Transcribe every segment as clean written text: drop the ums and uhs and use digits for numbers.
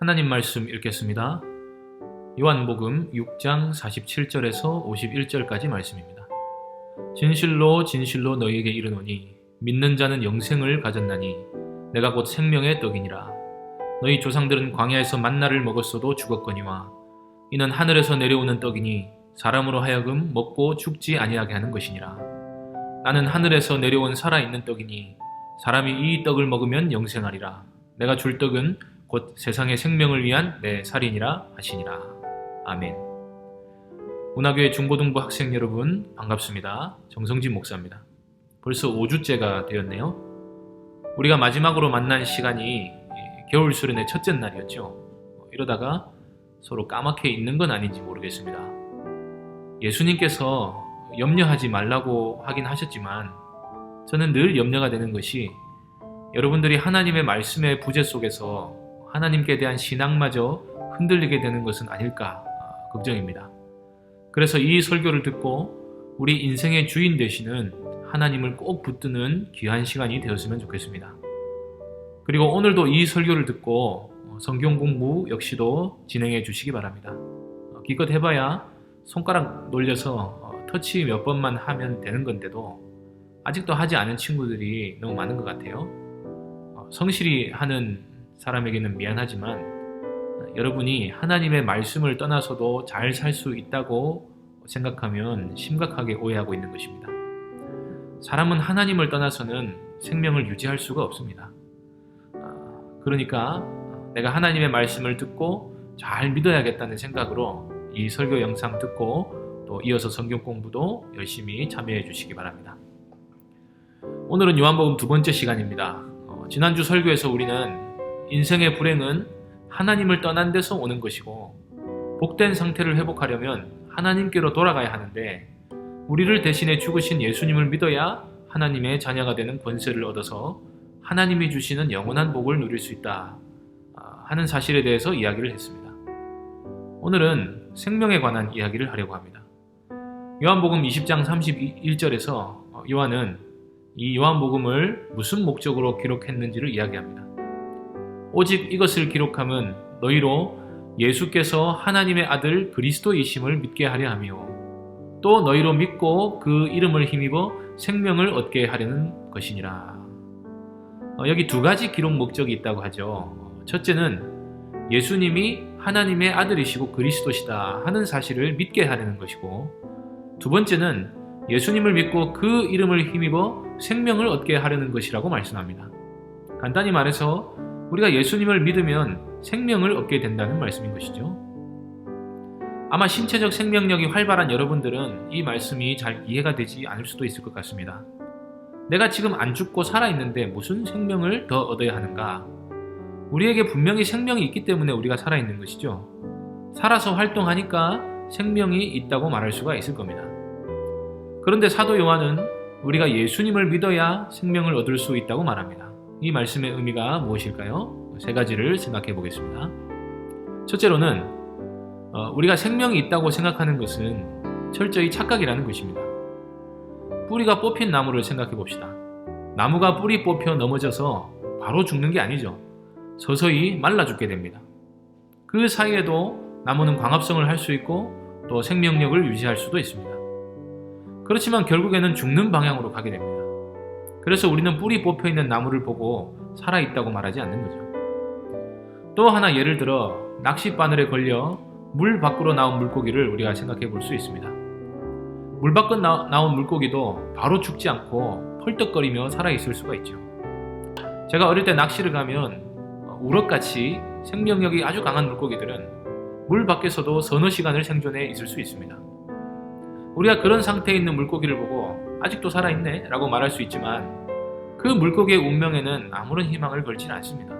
하나님 말씀 읽겠습니다. 요한복음 6장 47절에서 51절까지 말씀입니다. 진실로 진실로 너희에게 이르노니 믿는 자는 영생을 가졌나니 내가 곧 생명의 떡이니라. 너희 조상들은 광야에서 만나를 먹었어도 죽었거니와 이는 하늘에서 내려오는 떡이니 사람으로 하여금 먹고 죽지 아니하게 하는 것이니라. 나는 하늘에서 내려온 살아있는 떡이니 사람이 이 떡을 먹으면 영생하리라. 내가 줄 떡은 곧 세상의 생명을 위한 내 살이니라 하시니라. 아멘. 운하교회 중고등부 학생 여러분 반갑습니다. 정성진 목사입니다. 벌써 5주째가 되었네요. 우리가 마지막으로 만난 시간이 겨울 수련의 첫째 날이었죠. 이러다가 서로 까맣게 있는 건 아닌지 모르겠습니다. 예수님께서 염려하지 말라고 하긴 하셨지만 저는 늘 염려가 되는 것이 여러분들이 하나님의 말씀의 부재 속에서 하나님께 대한 신앙마저 흔들리게 되는 것은 아닐까 걱정입니다. 그래서 이 설교를 듣고 우리 인생의 주인 되시는 하나님을 꼭 붙드는 귀한 시간이 되었으면 좋겠습니다. 그리고 오늘도 이 설교를 듣고 성경 공부 역시도 진행해 주시기 바랍니다. 기껏 해봐야 손가락 놀려서 터치 몇 번만 하면 되는 건데도 아직도 하지 않은 친구들이 너무 많은 것 같아요. 성실히 하는 사람에게는 미안하지만 여러분이 하나님의 말씀을 떠나서도 잘 살 수 있다고 생각하면 심각하게 오해하고 있는 것입니다. 사람은 하나님을 떠나서는 생명을 유지할 수가 없습니다. 그러니까 내가 하나님의 말씀을 듣고 잘 믿어야겠다는 생각으로 이 설교 영상 듣고 또 이어서 성경 공부도 열심히 참여해 주시기 바랍니다. 오늘은 요한복음 두 번째 시간입니다. 지난주 설교에서 우리는 인생의 불행은 하나님을 떠난 데서 오는 것이고 복된 상태를 회복하려면 하나님께로 돌아가야 하는데 우리를 대신해 죽으신 예수님을 믿어야 하나님의 자녀가 되는 권세를 얻어서 하나님이 주시는 영원한 복을 누릴 수 있다 하는 사실에 대해서 이야기를 했습니다. 오늘은 생명에 관한 이야기를 하려고 합니다. 요한복음 20장 31절에서 요한은 이 요한복음을 무슨 목적으로 기록했는지를 이야기합니다. 오직 이것을 기록함은 너희로 예수께서 하나님의 아들 그리스도이심을 믿게 하려 하며 또 너희로 믿고 그 이름을 힘입어 생명을 얻게 하려는 것이니라. 여기 두 가지 기록 목적이 있다고 하죠. 첫째는 예수님이 하나님의 아들이시고 그리스도시다 하는 사실을 믿게 하려는 것이고 두 번째는 예수님을 믿고 그 이름을 힘입어 생명을 얻게 하려는 것이라고 말씀합니다. 간단히 말해서 우리가 예수님을 믿으면 생명을 얻게 된다는 말씀인 것이죠. 아마 신체적 생명력이 활발한 여러분들은 이 말씀이 잘 이해가 되지 않을 수도 있을 것 같습니다. 내가 지금 안 죽고 살아있는데 무슨 생명을 더 얻어야 하는가? 우리에게 분명히 생명이 있기 때문에 우리가 살아있는 것이죠. 살아서 활동하니까 생명이 있다고 말할 수가 있을 겁니다. 그런데 사도 요한은 우리가 예수님을 믿어야 생명을 얻을 수 있다고 말합니다. 이 말씀의 의미가 무엇일까요? 세 가지를 생각해 보겠습니다. 첫째로는 우리가 생명이 있다고 생각하는 것은 철저히 착각이라는 것입니다. 뿌리가 뽑힌 나무를 생각해 봅시다. 나무가 뿌리 뽑혀 넘어져서 바로 죽는 게 아니죠. 서서히 말라 죽게 됩니다. 그 사이에도 나무는 광합성을 할 수 있고 또 생명력을 유지할 수도 있습니다. 그렇지만 결국에는 죽는 방향으로 가게 됩니다. 그래서 우리는 뿌리 뽑혀있는 나무를 보고 살아있다고 말하지 않는 거죠. 또 하나 예를 들어 낚싯바늘에 걸려 물 밖으로 나온 물고기를 우리가 생각해 볼 수 있습니다. 물 밖으로 나온 물고기도 바로 죽지 않고 펄떡거리며 살아있을 수가 있죠. 제가 어릴 때 낚시를 가면 우럭같이 생명력이 아주 강한 물고기들은 물 밖에서도 서너 시간을 생존해 있을 수 있습니다. 우리가 그런 상태에 있는 물고기를 보고 아직도 살아있네 라고 말할 수 있지만 그 물고기의 운명에는 아무런 희망을 걸지는 않습니다.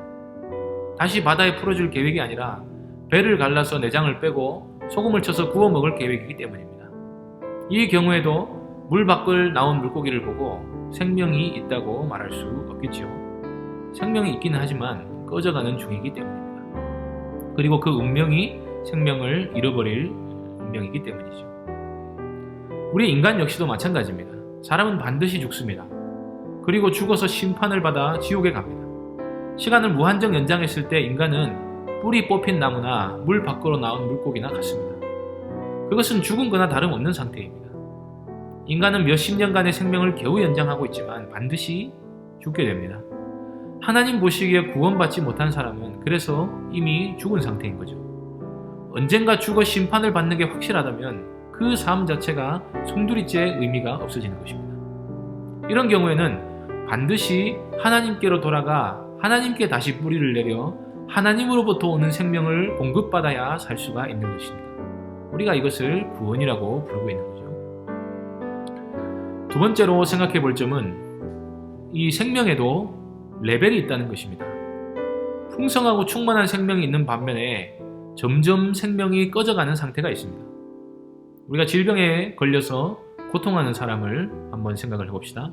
다시 바다에 풀어줄 계획이 아니라 배를 갈라서 내장을 빼고 소금을 쳐서 구워 먹을 계획이기 때문입니다. 이 경우에도 물 밖을 나온 물고기를 보고 생명이 있다고 말할 수 없겠죠. 생명이 있기는 하지만 꺼져가는 중이기 때문입니다. 그리고 그 운명이 생명을 잃어버릴 운명이기 때문이죠. 우리 인간 역시도 마찬가지입니다. 사람은 반드시 죽습니다. 그리고 죽어서 심판을 받아 지옥에 갑니다. 시간을 무한정 연장했을 때 인간은 뿔이 뽑힌 나무나 물 밖으로 나온 물고기나 같습니다. 그것은 죽은 거나 다름없는 상태입니다. 인간은 몇십 년간의 생명을 겨우 연장하고 있지만 반드시 죽게 됩니다. 하나님 보시기에 구원받지 못한 사람은 그래서 이미 죽은 상태인 거죠. 언젠가 죽어 심판을 받는 게 확실하다면 그 삶 자체가 송두리째의 의미가 없어지는 것입니다. 이런 경우에는 반드시 하나님께로 돌아가 하나님께 다시 뿌리를 내려 하나님으로부터 오는 생명을 공급받아야 살 수가 있는 것입니다. 우리가 이것을 구원이라고 부르고 있는 거죠. 두 번째로 생각해 볼 점은 이 생명에도 레벨이 있다는 것입니다. 풍성하고 충만한 생명이 있는 반면에 점점 생명이 꺼져가는 상태가 있습니다. 우리가 질병에 걸려서 고통하는 사람을 한번 생각을 해봅시다.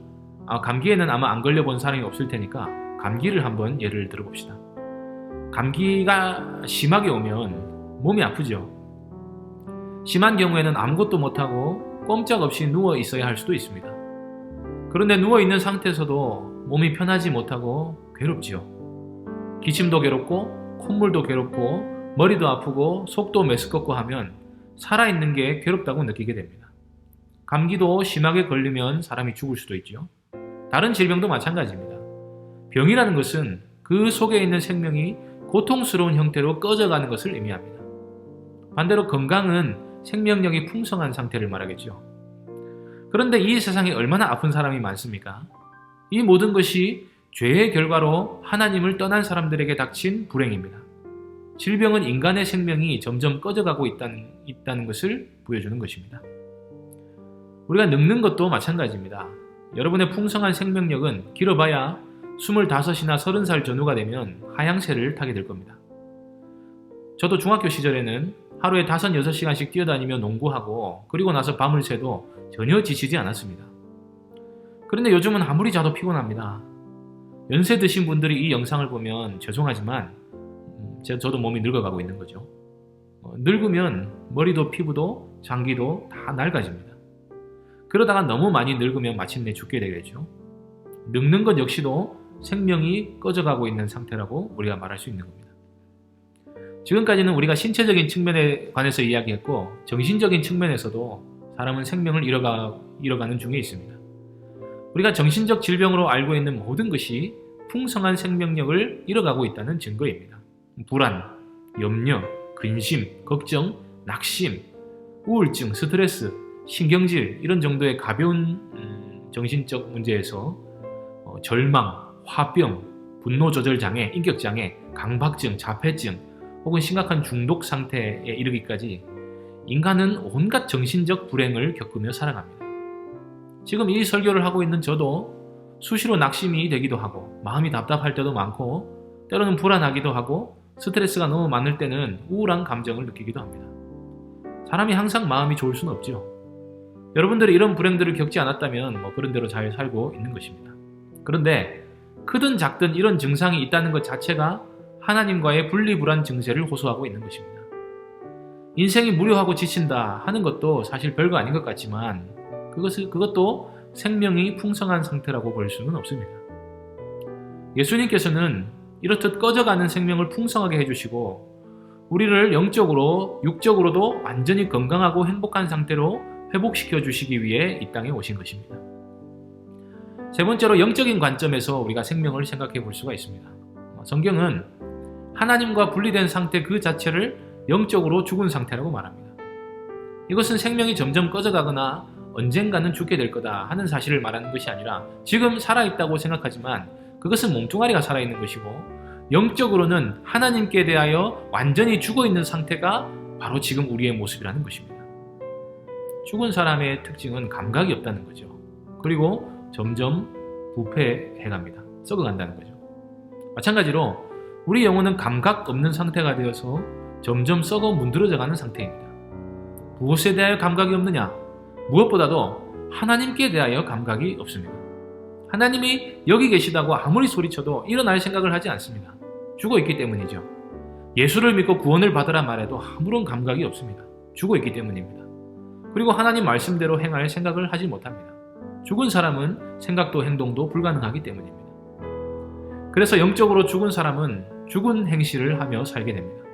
감기에는 아마 안 걸려본 사람이 없을 테니까 감기를 한번 예를 들어봅시다. 감기가 심하게 오면 몸이 아프죠. 심한 경우에는 아무것도 못하고 꼼짝없이 누워 있어야 할 수도 있습니다. 그런데 누워있는 상태에서도 몸이 편하지 못하고 괴롭지요. 기침도 괴롭고 콧물도 괴롭고 머리도 아프고 속도 메스껍고 하면 살아있는 게 괴롭다고 느끼게 됩니다. 감기도 심하게 걸리면 사람이 죽을 수도 있죠. 다른 질병도 마찬가지입니다. 병이라는 것은 그 속에 있는 생명이 고통스러운 형태로 꺼져가는 것을 의미합니다. 반대로 건강은 생명력이 풍성한 상태를 말하겠죠. 그런데 이 세상에 얼마나 아픈 사람이 많습니까? 이 모든 것이 죄의 결과로 하나님을 떠난 사람들에게 닥친 불행입니다. 질병은 인간의 생명이 점점 꺼져가고 있다는 것을 보여주는 것입니다. 우리가 늙는 것도 마찬가지입니다. 여러분의 풍성한 생명력은 길어봐야 25이나 30살 전후가 되면 하향세를 타게 될 겁니다. 저도 중학교 시절에는 하루에 5, 6시간씩 뛰어다니며 농구하고 그리고 나서 밤을 새도 전혀 지치지 않았습니다. 그런데 요즘은 아무리 자도 피곤합니다. 연세 드신 분들이 이 영상을 보면 죄송하지만 저도 몸이 늙어가고 있는 거죠. 늙으면 머리도 피부도 장기도 다 낡아집니다. 그러다가 너무 많이 늙으면 마침내 죽게 되겠죠. 늙는 것 역시도 생명이 꺼져가고 있는 상태라고 우리가 말할 수 있는 겁니다. 지금까지는 우리가 신체적인 측면에 관해서 이야기했고 정신적인 측면에서도 사람은 생명을 잃어가는 중에 있습니다. 우리가 정신적 질병으로 알고 있는 모든 것이 풍성한 생명력을 잃어가고 있다는 증거입니다. 불안, 염려, 근심, 걱정, 낙심, 우울증, 스트레스, 신경질 이런 정도의 가벼운 정신적 문제에서 절망, 화병, 분노 조절 장애, 인격 장애, 강박증, 자폐증 혹은 심각한 중독 상태에 이르기까지 인간은 온갖 정신적 불행을 겪으며 살아갑니다. 지금 이 설교를 하고 있는 저도 수시로 낙심이 되기도 하고 마음이 답답할 때도 많고 때로는 불안하기도 하고 스트레스가 너무 많을 때는 우울한 감정을 느끼기도 합니다. 사람이 항상 마음이 좋을 수는 없죠. 여러분들이 이런 불행들을 겪지 않았다면 그런 대로 잘 살고 있는 것입니다. 그런데 크든 작든 이런 증상이 있다는 것 자체가 하나님과의 분리불안 증세를 호소하고 있는 것입니다. 인생이 무료하고 지친다 하는 것도 사실 별거 아닌 것 같지만 그것도 생명이 풍성한 상태라고 볼 수는 없습니다. 예수님께서는 이렇듯 꺼져가는 생명을 풍성하게 해주시고 우리를 영적으로 육적으로도 완전히 건강하고 행복한 상태로 회복시켜 주시기 위해 이 땅에 오신 것입니다. 세 번째로 영적인 관점에서 우리가 생명을 생각해 볼 수가 있습니다. 성경은 하나님과 분리된 상태 그 자체를 영적으로 죽은 상태라고 말합니다. 이것은 생명이 점점 꺼져가거나 언젠가는 죽게 될 거다 하는 사실을 말하는 것이 아니라 지금 살아있다고 생각하지만 그것은 몸뚱아리가 살아있는 것이고 영적으로는 하나님께 대하여 완전히 죽어있는 상태가 바로 지금 우리의 모습이라는 것입니다. 죽은 사람의 특징은 감각이 없다는 거죠. 그리고 점점 부패해갑니다. 썩어간다는 거죠. 마찬가지로 우리 영혼은 감각 없는 상태가 되어서 점점 썩어 문드러져가는 상태입니다. 무엇에 대하여 감각이 없느냐? 무엇보다도 하나님께 대하여 감각이 없습니다. 하나님이 여기 계시다고 아무리 소리쳐도 일어날 생각을 하지 않습니다. 죽어있기 때문이죠. 예수를 믿고 구원을 받으라 말해도 아무런 감각이 없습니다. 죽어있기 때문입니다. 그리고 하나님 말씀대로 행할 생각을 하지 못합니다. 죽은 사람은 생각도 행동도 불가능하기 때문입니다. 그래서 영적으로 죽은 사람은 죽은 행실을 하며 살게 됩니다.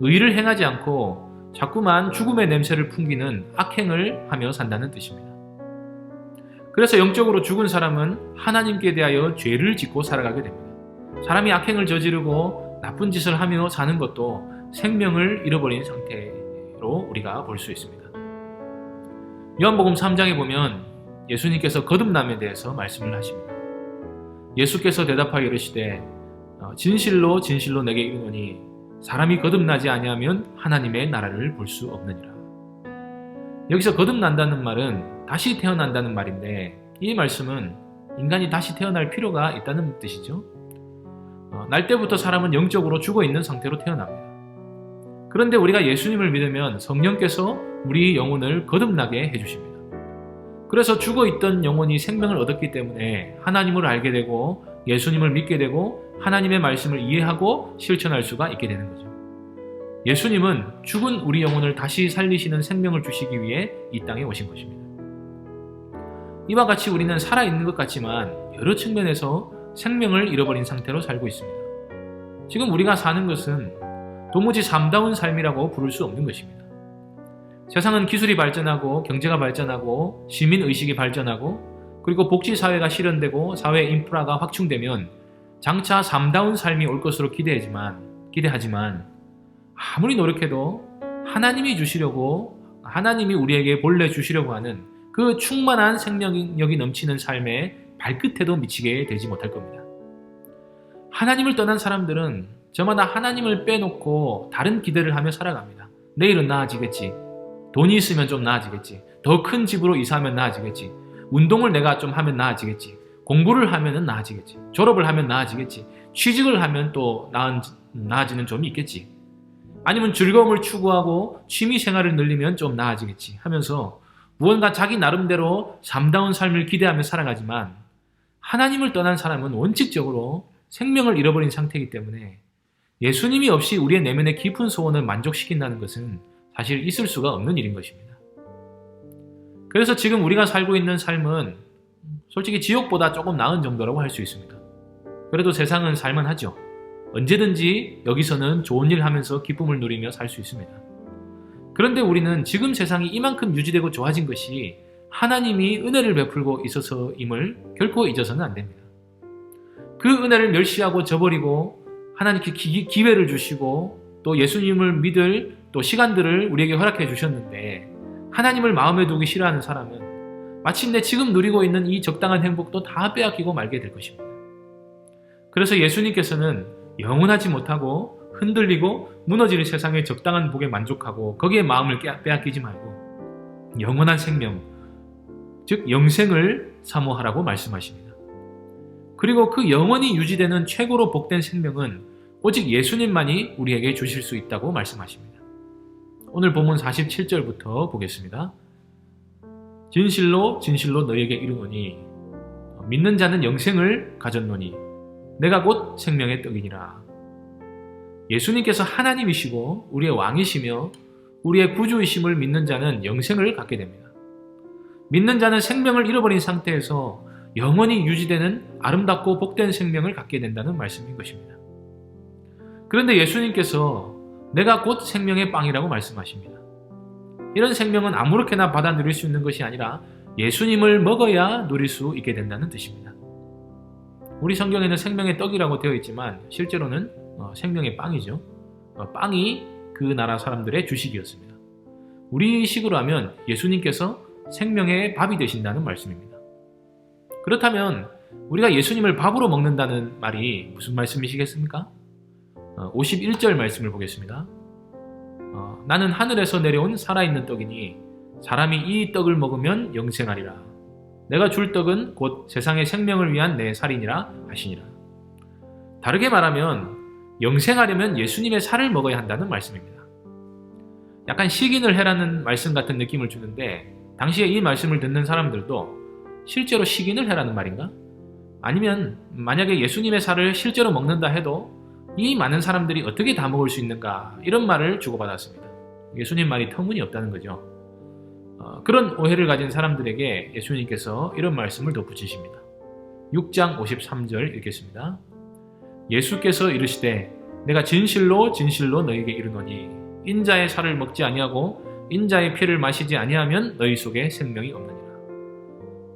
의를 행하지 않고 자꾸만 죽음의 냄새를 풍기는 악행을 하며 산다는 뜻입니다. 그래서 영적으로 죽은 사람은 하나님께 대하여 죄를 짓고 살아가게 됩니다. 사람이 악행을 저지르고 나쁜 짓을 하며 사는 것도 생명을 잃어버린 상태로 우리가 볼 수 있습니다. 요한복음 3장에 보면 예수님께서 거듭남에 대해서 말씀을 하십니다. 예수께서 대답하여 이르시되 진실로 진실로 내게 이르노니 사람이 거듭나지 아니하면 하나님의 나라를 볼 수 없느니라. 여기서 거듭난다는 말은 다시 태어난다는 말인데, 이 말씀은 인간이 다시 태어날 필요가 있다는 뜻이죠. 날 때부터 사람은 영적으로 죽어있는 상태로 태어납니다. 그런데 우리가 예수님을 믿으면 성령께서 우리 영혼을 거듭나게 해주십니다. 그래서 죽어있던 영혼이 생명을 얻었기 때문에 하나님을 알게 되고 예수님을 믿게 되고 하나님의 말씀을 이해하고 실천할 수가 있게 되는 거죠. 예수님은 죽은 우리 영혼을 다시 살리시는 생명을 주시기 위해 이 땅에 오신 것입니다. 이와 같이 우리는 살아있는 것 같지만 여러 측면에서 생명을 잃어버린 상태로 살고 있습니다. 지금 우리가 사는 것은 도무지 삶다운 삶이라고 부를 수 없는 것입니다. 세상은 기술이 발전하고 경제가 발전하고 시민의식이 발전하고 그리고 복지사회가 실현되고 사회 인프라가 확충되면 장차 삶다운 삶이 올 것으로 기대하지만 아무리 노력해도 하나님이 주시려고, 하나님이 우리에게 본래 주시려고 하는 그 충만한 생명력이 넘치는 삶의 발끝에도 미치게 되지 못할 겁니다. 하나님을 떠난 사람들은 저마다 하나님을 빼놓고 다른 기대를 하며 살아갑니다. 내일은 나아지겠지. 돈이 있으면 좀 나아지겠지. 더 큰 집으로 이사하면 나아지겠지. 운동을 내가 좀 하면 나아지겠지. 공부를 하면 나아지겠지. 졸업을 하면 나아지겠지. 취직을 하면 또 나아지는 점이 있겠지. 아니면 즐거움을 추구하고 취미 생활을 늘리면 좀 나아지겠지 하면서 무언가 자기 나름대로 삶다운 삶을 기대하며 살아가지만, 하나님을 떠난 사람은 원칙적으로 생명을 잃어버린 상태이기 때문에 예수님이 없이 우리의 내면의 깊은 소원을 만족시킨다는 것은 사실 있을 수가 없는 일인 것입니다. 그래서 지금 우리가 살고 있는 삶은 솔직히 지옥보다 조금 나은 정도라고 할 수 있습니다. 그래도 세상은 살만하죠. 언제든지 여기서는 좋은 일 하면서 기쁨을 누리며 살 수 있습니다. 그런데 우리는 지금 세상이 이만큼 유지되고 좋아진 것이 하나님이 은혜를 베풀고 있어서임을 결코 잊어서는 안 됩니다. 그 은혜를 멸시하고 저버리고 하나님께 기회를 주시고 또 예수님을 믿을 또 시간들을 우리에게 허락해 주셨는데, 하나님을 마음에 두기 싫어하는 사람은 마침내 지금 누리고 있는 이 적당한 행복도 다 빼앗기고 말게 될 것입니다. 그래서 예수님께서는 영원하지 못하고 흔들리고 무너지는 세상의 적당한 복에 만족하고 거기에 마음을 빼앗기지 말고 영원한 생명, 즉 영생을 사모하라고 말씀하십니다. 그리고 그 영원히 유지되는 최고로 복된 생명은 오직 예수님만이 우리에게 주실 수 있다고 말씀하십니다. 오늘 본문 47절부터 보겠습니다. 진실로 진실로 너희에게 이르노니 믿는 자는 영생을 가졌노니 내가 곧 생명의 떡이니라. 예수님께서 하나님이시고 우리의 왕이시며 우리의 구주이심을 믿는 자는 영생을 갖게 됩니다. 믿는 자는 생명을 잃어버린 상태에서 영원히 유지되는 아름답고 복된 생명을 갖게 된다는 말씀인 것입니다. 그런데 예수님께서 내가 곧 생명의 빵이라고 말씀하십니다. 이런 생명은 아무렇게나 받아 누릴 수 있는 것이 아니라 예수님을 먹어야 누릴 수 있게 된다는 뜻입니다. 우리 성경에는 생명의 떡이라고 되어 있지만 실제로는 생명의 빵이죠. 빵이 그 나라 사람들의 주식이었습니다. 우리 식으로 하면 예수님께서 생명의 밥이 되신다는 말씀입니다. 그렇다면 우리가 예수님을 밥으로 먹는다는 말이 무슨 말씀이시겠습니까? 51절 말씀을 보겠습니다. 나는 하늘에서 내려온 살아있는 떡이니 사람이 이 떡을 먹으면 영생하리라. 내가 줄 떡은 곧 세상의 생명을 위한 내 살이니라 하시니라. 다르게 말하면 영생하려면 예수님의 살을 먹어야 한다는 말씀입니다. 약간 시긴을 해라는 말씀 같은 느낌을 주는데, 당시에 이 말씀을 듣는 사람들도 실제로 시긴을 해라는 말인가? 아니면 만약에 예수님의 살을 실제로 먹는다 해도 이 많은 사람들이 어떻게 다 먹을 수 있는가, 이런 말을 주고받았습니다. 예수님 말이 터무니없다는 거죠. 그런 오해를 가진 사람들에게 예수님께서 이런 말씀을 덧붙이십니다. 6장 53절 읽겠습니다. 예수께서 이르시되 내가 진실로 진실로 너희에게 이르노니 인자의 살을 먹지 아니하고 인자의 피를 마시지 아니하면 너희 속에 생명이 없느니라.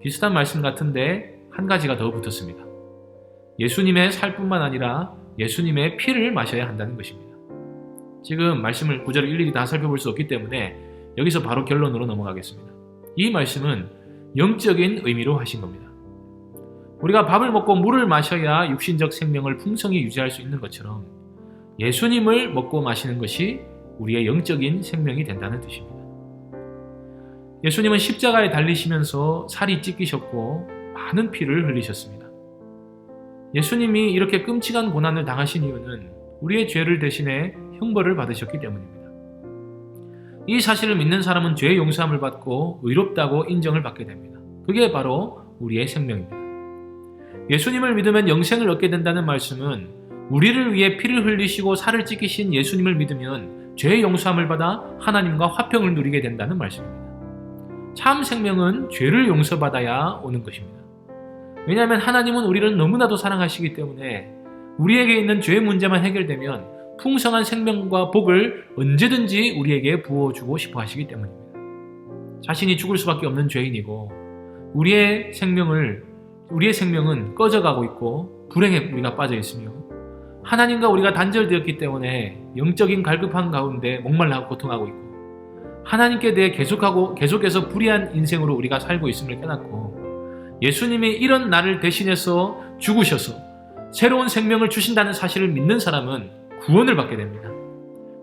비슷한 말씀 같은데 한 가지가 더 붙었습니다. 예수님의 살뿐만 아니라 예수님의 피를 마셔야 한다는 것입니다. 지금 말씀을 구절을 일일이 다 살펴볼 수 없기 때문에 여기서 바로 결론으로 넘어가겠습니다. 이 말씀은 영적인 의미로 하신 겁니다. 우리가 밥을 먹고 물을 마셔야 육신적 생명을 풍성히 유지할 수 있는 것처럼 예수님을 먹고 마시는 것이 우리의 영적인 생명이 된다는 뜻입니다. 예수님은 십자가에 달리시면서 살이 찢기셨고 많은 피를 흘리셨습니다. 예수님이 이렇게 끔찍한 고난을 당하신 이유는 우리의 죄를 대신해 형벌을 받으셨기 때문입니다. 이 사실을 믿는 사람은 죄의 용서함을 받고 의롭다고 인정을 받게 됩니다. 그게 바로 우리의 생명입니다. 예수님을 믿으면 영생을 얻게 된다는 말씀은 우리를 위해 피를 흘리시고 살을 찢기신 예수님을 믿으면 죄의 용서함을 받아 하나님과 화평을 누리게 된다는 말씀입니다. 참 생명은 죄를 용서받아야 오는 것입니다. 왜냐하면 하나님은 우리를 너무나도 사랑하시기 때문에 우리에게 있는 죄 문제만 해결되면 풍성한 생명과 복을 언제든지 우리에게 부어주고 싶어 하시기 때문입니다. 자신이 죽을 수밖에 없는 죄인이고 우리의 생명은 꺼져가고 있고 불행에 우리가 빠져 있으며 하나님과 우리가 단절되었기 때문에 영적인 갈급한 가운데 목말라 고통하고 있고 하나님께 대해 계속해서 불의한 인생으로 우리가 살고 있음을 깨닫고 예수님이 이런 나를 대신해서 죽으셔서 새로운 생명을 주신다는 사실을 믿는 사람은 구원을 받게 됩니다.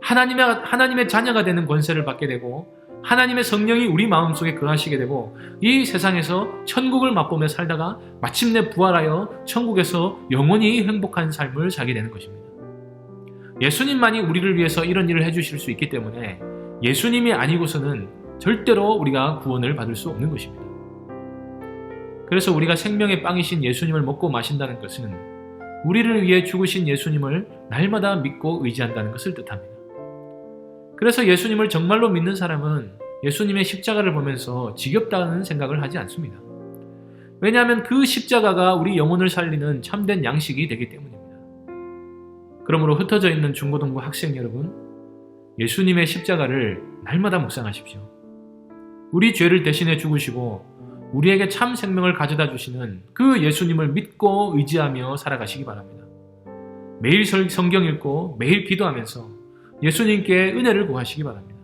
하나님의 자녀가 되는 권세를 받게 되고 하나님의 성령이 우리 마음속에 거하시게 되고 이 세상에서 천국을 맛보며 살다가 마침내 부활하여 천국에서 영원히 행복한 삶을 살게 되는 것입니다. 예수님만이 우리를 위해서 이런 일을 해주실 수 있기 때문에 예수님이 아니고서는 절대로 우리가 구원을 받을 수 없는 것입니다. 그래서 우리가 생명의 빵이신 예수님을 먹고 마신다는 것은 우리를 위해 죽으신 예수님을 날마다 믿고 의지한다는 것을 뜻합니다. 그래서 예수님을 정말로 믿는 사람은 예수님의 십자가를 보면서 지겹다는 생각을 하지 않습니다. 왜냐하면 그 십자가가 우리 영혼을 살리는 참된 양식이 되기 때문입니다. 그러므로 흩어져 있는 중고등부 학생 여러분, 예수님의 십자가를 날마다 묵상하십시오. 우리 죄를 대신해 죽으시고 우리에게 참 생명을 가져다 주시는 그 예수님을 믿고 의지하며 살아가시기 바랍니다. 매일 성경 읽고 매일 기도하면서 예수님께 은혜를 구하시기 바랍니다.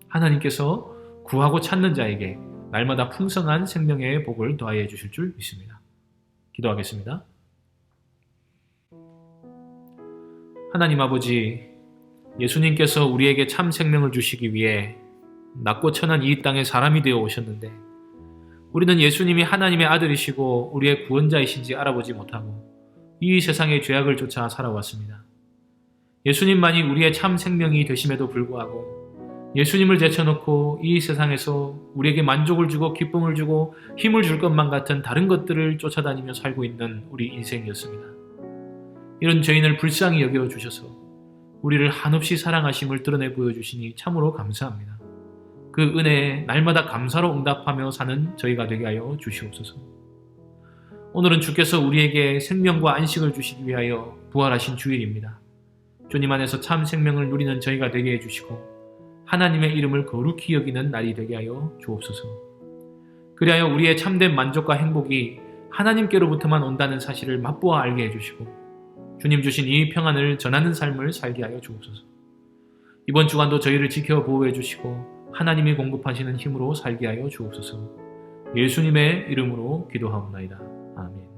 하나님께서 구하고 찾는 자에게 날마다 풍성한 생명의 복을 더하여 주실 줄 믿습니다. 기도하겠습니다. 하나님 아버지, 예수님께서 우리에게 참 생명을 주시기 위해 낮고 천한 이 땅에 사람이 되어 오셨는데 우리는 예수님이 하나님의 아들이시고 우리의 구원자이신지 알아보지 못하고 이 세상의 죄악을 쫓아 살아왔습니다. 예수님만이 우리의 참 생명이 되심에도 불구하고 예수님을 제쳐놓고 이 세상에서 우리에게 만족을 주고 기쁨을 주고 힘을 줄 것만 같은 다른 것들을 쫓아다니며 살고 있는 우리 인생이었습니다. 이런 죄인을 불쌍히 여겨주셔서 우리를 한없이 사랑하심을 드러내 보여주시니 참으로 감사합니다. 그 은혜에 날마다 감사로 응답하며 사는 저희가 되게 하여 주시옵소서. 오늘은 주께서 우리에게 생명과 안식을 주시기 위하여 부활하신 주일입니다. 주님 안에서 참 생명을 누리는 저희가 되게 해주시고 하나님의 이름을 거룩히 여기는 날이 되게 하여 주옵소서. 그리하여 우리의 참된 만족과 행복이 하나님께로부터만 온다는 사실을 맛보아 알게 해주시고 주님 주신 이 평안을 전하는 삶을 살게 하여 주옵소서. 이번 주간도 저희를 지켜 보호해 주시고 하나님이 공급하시는 힘으로 살게 하여 주옵소서. 예수님의 이름으로 기도하옵나이다. 아멘.